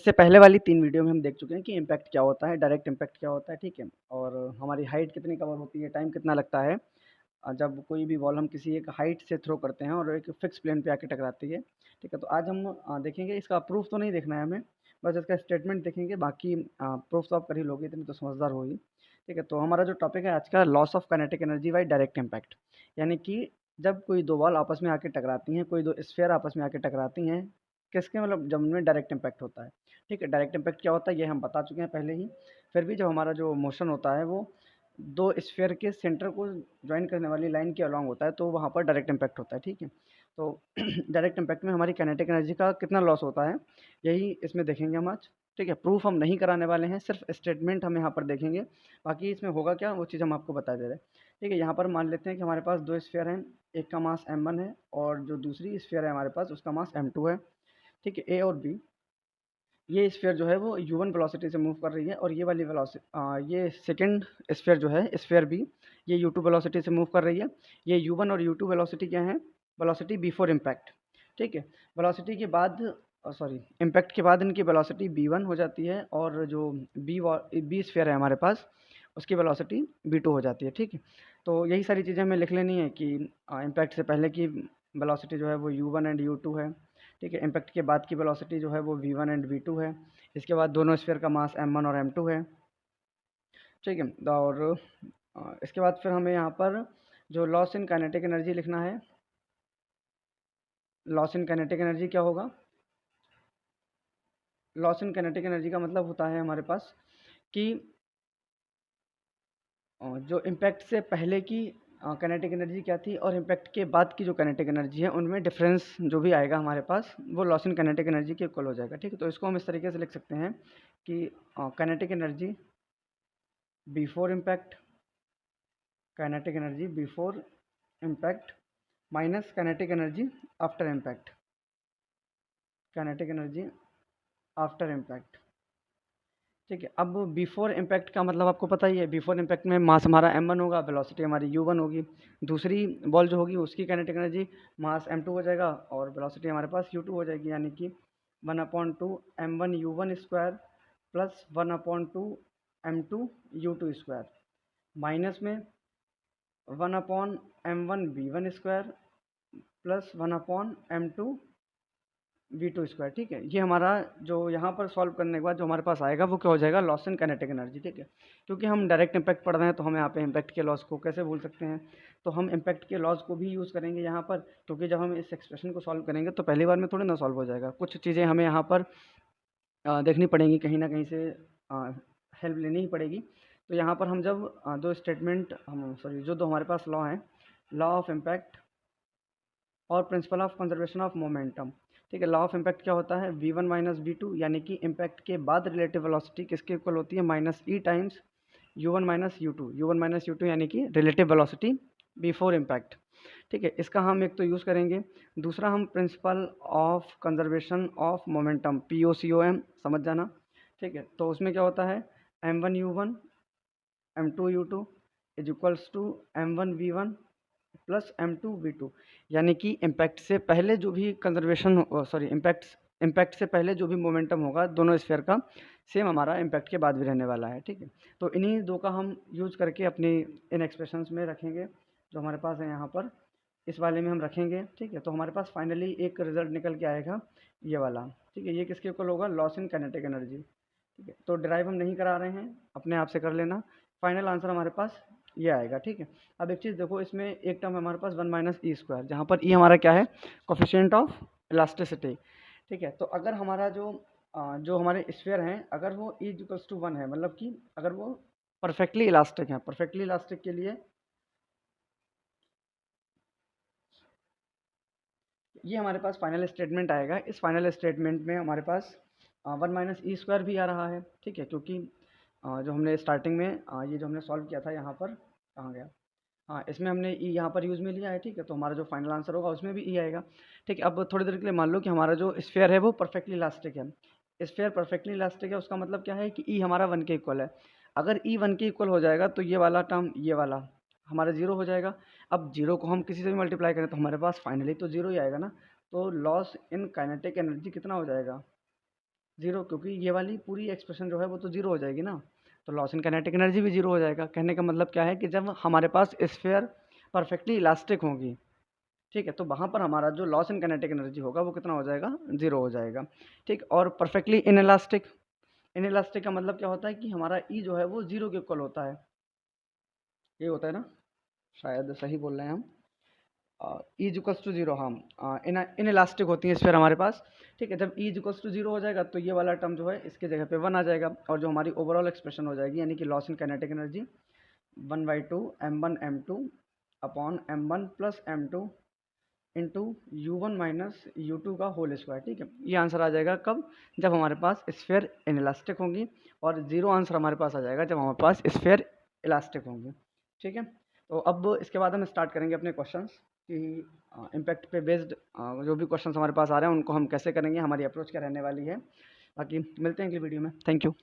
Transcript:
इससे पहले वाली 3 वीडियो में हम देख चुके हैं कि इम्पैक्ट क्या होता है, डायरेक्ट इम्पैक्ट क्या होता है, ठीक है? और हमारी हाइट कितनी कवर होती है, टाइम कितना लगता है जब कोई भी बॉल हम किसी एक हाइट से थ्रो करते हैं और एक फिक्स प्लेन पे आके टकराती है, ठीक है? तो आज हम देखेंगे, इसका प्रूफ तो नहीं देखना है हमें, बस इसका स्टेटमेंट देखेंगे, बाकी प्रूफ तो आप कर ही लोगे, इतने तो समझदार हो ही, ठीक है? तो हमारा जो टॉपिक है आज का, loss of kinetic energy by direct impact, यानी कि जब कोई 2 बॉल आपस में आके टकराती हैं, कोई 2 स्फीयर आपस में आके टकराती हैं, किसके मतलब जब उनमें डायरेक्ट इम्पैक्ट होता है, ठीक है? डायरेक्ट इम्पैक्ट क्या होता है ये हम बता चुके हैं पहले ही। फिर भी जब हमारा जो मोशन होता है वो 2 स्फीयर के सेंटर को जॉइन करने वाली लाइन के अलोंग होता है, तो वहाँ पर डायरेक्ट इम्पैक्ट होता है, ठीक है? तो डायरेक्ट इम्पैक्ट में हमारी काइनेटिक एनर्जी का कितना लॉस होता है, यही इसमें देखेंगे हम आज, ठीक है? प्रूफ हम नहीं कराने वाले हैं, सिर्फ स्टेटमेंट हम यहाँ पर देखेंगे, बाकी इसमें होगा क्या वो चीज़ हम आपको बता दे रहे हैं, ठीक है? यहाँ पर मान लेते हैं कि हमारे पास 2 स्फीयर हैं, एक का मास m1 है और जो दूसरी स्फीयर है हमारे पास उसका मास m2 है, ठीक है? ए और बी, ये स्फीयर जो है वो u1 वेलोसिटी से मूव कर रही है और ये वाली ये सेकंड स्फीयर जो है स्फीयर बी, ये u2 वेलोसिटी से मूव कर रही है। ये u1 और u2 वेलोसिटी क्या है? वेलोसिटी बिफोर इम्पैक्ट, ठीक है? वेलोसिटी के बाद सॉरी इम्पैक्ट के बाद इनकी वेलोसिटी b1 हो जाती है और जो बी स्फीयर है हमारे पास उसकी वेलोसिटी b2 हो जाती है, ठीक है? तो यही सारी चीज़ें हमें लिख लेनी है कि इम्पैक्ट से पहले की वेलोसिटी जो है वो u1 एंड u2 है, ठीक है? इम्पैक्ट के बाद की वेलोसिटी जो है वो v1 एंड v2 है। इसके बाद दोनों स्फीयर का मास m1 और m2 है, ठीक है? और इसके बाद फिर हमें यहाँ पर जो लॉस इन काइनेटिक एनर्जी लिखना है। लॉस इन काइनेटिक एनर्जी क्या होगा? लॉस इन काइनेटिक एनर्जी का मतलब होता है हमारे पास कि जो इम्पैक्ट से पहले की काइनेटिक एनर्जी क्या थी और इम्पैक्ट के बाद की जो काइनेटिक एनर्जी है उनमें डिफरेंस जो भी आएगा हमारे पास वो लॉस इन काइनेटिक एनर्जी के इक्वल हो जाएगा, ठीक है? तो इसको हम इस तरीके से लिख सकते हैं कि kinetic energy before impact, kinetic energy before impact minus kinetic energy after impact, kinetic energy after impact, ठीक है? अब बिफोर इम्पैक्ट का मतलब आपको पता ही है, बिफोर इम्पैक्ट में मास हमारा m1 होगा, वेलोसिटी हमारी u1 होगी, दूसरी बॉल जो होगी उसकी काइनेटिक एनर्जी मास m2 हो जाएगा और वेलोसिटी हमारे पास u2 हो जाएगी, यानी कि 1/2 m1 u1 square plus 1/2 m2 u2 square minus में 1/m1 v1 square plus 1/m2 v2 square, ठीक है? ये हमारा जो यहाँ पर सॉल्व करने के बाद जो हमारे पास आएगा वो क्या हो जाएगा? लॉस इन काइनेटिक एनर्जी, ठीक है? क्योंकि हम डायरेक्ट इम्पैक्ट पढ़ रहे हैं तो हम यहाँ पे इम्पैक्ट के लॉस को कैसे भूल सकते हैं? तो हम इम्पैक्ट के लॉस को भी यूज़ करेंगे यहाँ पर, क्योंकि जब हम इस एक्सप्रेशन को सॉल्व करेंगे तो पहली बार में थोड़ी ना सॉल्व हो जाएगा, कुछ चीज़ें हमें यहाँ पर देखनी पड़ेंगी, कहीं ना कहीं से हेल्प लेनी ही पड़ेगी। तो यहाँ पर हम जब दो स्टेटमेंट हम सॉरी जो दो हमारे पास लॉ हैं, लॉ ऑफ इम्पैक्ट और principle of conservation of momentum, ठीक है? लॉ ऑफ इम्पैक्ट क्या होता है? v1 माइनस v2, यानी कि इम्पैक्ट के बाद रिलेटिव वेलोसिटी किसके इक्वल होती है? Minus e times u1 minus u2, u1 minus u2 यानी कि रिलेटिव वेलोसिटी बिफोर इम्पैक्ट, ठीक है? इसका हम एक तो यूज़ करेंगे, दूसरा हम principle of conservation of momentum POCOM समझ जाना, ठीक है? तो उसमें क्या होता है? m1 u1 m2 u2 is equals to m1 v1 plus m2 v2, यानी कि इम्पैक्ट से पहले जो भी कंजर्वेशन सॉरी इम्पैक्ट से पहले जो भी मोमेंटम होगा दोनों स्फीयर का, सेम हमारा इम्पैक्ट के बाद भी रहने वाला है, ठीक है? तो इन्हीं दो का हम यूज़ करके अपनी इन एक्सप्रेशंस में रखेंगे जो हमारे पास है यहाँ पर, इस वाले में हम रखेंगे, ठीक है? तो हमारे पास फाइनली एक रिजल्ट निकल के आएगा ये वाला, ठीक है? ये किसके इक्वल होगा? लॉस इन काइनेटिक एनर्जी, ठीक है? तो डिराइव हम नहीं करा रहे हैं, अपने आप से कर लेना, फाइनल आंसर हमारे पास ये आएगा, ठीक है? अब एक चीज़ देखो, इसमें एक टर्म हमारे पास 1 माइनस ई स्क्वायर, जहाँ पर ई हमारा क्या है? कोफिशिएंट ऑफ इलास्टिसिटी, ठीक है? तो अगर हमारा जो हमारे स्फीयर हैं अगर वो ई इक्वल्स टू 1 है, मतलब कि अगर वो परफेक्टली इलास्टिक है, परफेक्टली इलास्टिक के लिए ये हमारे पास फाइनल स्टेटमेंट आएगा। इस फाइनल स्टेटमेंट में हमारे पास 1 माइनस ई स्क्वायर भी आ रहा है, ठीक है? क्योंकि जो हमने स्टार्टिंग में ये जो हमने सॉल्व किया था यहाँ पर, कहाँ गया? हाँ, इसमें हमने ई यहाँ पर यूज़ में लिया है, ठीक है? तो हमारा जो फाइनल आंसर होगा उसमें भी ई आएगा, ठीक है? अब थोड़ी देर के लिए मान लो कि हमारा जो स्फीयर है वो परफेक्टली इलास्टिक है। स्फीयर परफेक्टली इलास्टिक है, उसका मतलब क्या है कि ई हमारा 1 के इक्वल है। अगर ई 1 के इक्वल हो जाएगा तो ये वाला टर्म, ये वाला हमारा 0 हो जाएगा। अब 0 को हम किसी से भी मल्टीप्लाई करें तो हमारे पास फाइनली तो 0 ही आएगा ना। तो लॉस इन काइनेटिक एनर्जी कितना हो जाएगा? ज़ीरो, क्योंकि ये वाली पूरी एक्सप्रेशन जो है वो तो ज़ीरो हो जाएगी ना, तो लॉस इन काइनेटिक एनर्जी भी ज़ीरो हो जाएगा। कहने का मतलब क्या है कि जब हमारे पास स्फीयर परफेक्टली इलास्टिक होगी, ठीक है, तो वहाँ पर हमारा जो लॉस इन काइनेटिक एनर्जी होगा वो कितना हो जाएगा, ज़ीरो हो जाएगा। ठीक, और परफेक्टली इनइलास्टिक, इनइलास्टिक का मतलब क्या होता है कि हमारा ई जो है वो ज़ीरो के इक्वल होता है, ये होता है ना, शायद सही बोल रहे हैं हम, ई इक्वल्स टू जीरो, हाँ, इन इलास्टिक होती है स्फीयर हमारे पास। ठीक है, जब ई इक्वल्स टू जीरो हो जाएगा तो ये वाला टर्म जो है इसके जगह पे वन आ जाएगा, और जो हमारी ओवरऑल एक्सप्रेशन हो जाएगी यानी कि loss in kinetic energy 1/2 m1 m2 upon m1 plus m2 into U1 minus U2 का होल स्क्वायर। ठीक है, ये आंसर आ जाएगा कब, जब हमारे पास स्फीयर इनइलास्टिक होंगी, और जीरो आंसर हमारे पास आ जाएगा जब हमारे पास स्फीयर इलास्टिक होंगी। ठीक है, तो अब इसके बाद हम स्टार्ट करेंगे अपने क्वेश्चंस कि इम्पैक्ट पे बेस्ड जो भी क्वेश्चंस हमारे पास आ रहे हैं उनको हम कैसे करेंगे, हमारी अप्रोच क्या रहने वाली है। बाकी मिलते हैं अगली वीडियो में, थैंक यू।